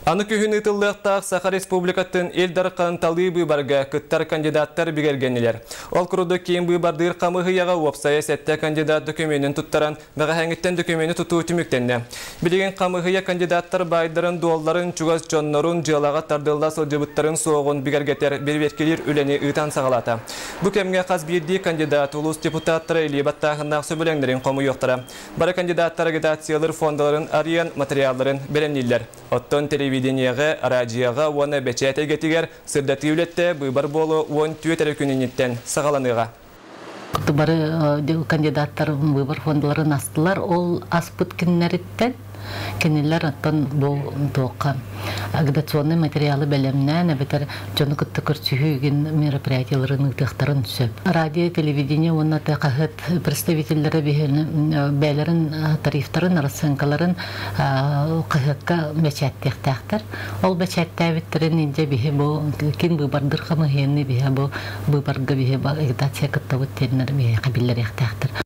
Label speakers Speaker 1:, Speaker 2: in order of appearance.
Speaker 1: Аны күхін ытыллықтақ Саха Республикатын елдар қанталы бұйбарға күттар кандидаттар бігергенелер. Ол күруды кейін бұйбардыр қамығыяға опсая сәтті кандидат докуменtin тұттаран мәға әңіттен документі тұту түміктенне. Білеген қамығыя кандидаттар байдарын дуалларын чугас жоннорун жылаға тардылда сылжыбыттарын соғын бігергетер берберкелер үлені ұйтан сағалата. Бұ кемге қаз бірді кандидат улус депутаттары елебаттағынақ сөбілеңдерін қомы yoқтара. Бары кандидаттар агитациялар фондаларын ариян материалларын беремнелер. Оттон телевидениеге, радиоға, оны бәчәте кетігер, сырдаты үлетті бұйбар болу он түйетері күнінеттен сағаланыға.
Speaker 2: Бары кандидаттар бұйбар фондаларын астылар, ол аспыт күннеріттен кенелер аттан бұл тоққа. Агитационный материалы бәлемнән, әбетер жоны күтті көрсүйген мероприятияларын ұтықтарын сөп. Радио, телевидение, оны тәқағыт представительдері бәлерін тарифтарын, расынкаларын қағыққа бәчәттектәқтір. Ол бәчәттәбеттерін инде бейі бұл, кен бұйбардыр қамығыйыны бейі бұл, бұйбарға бейі агитация күтті өттенлер бейі қабиллер ектәқтір.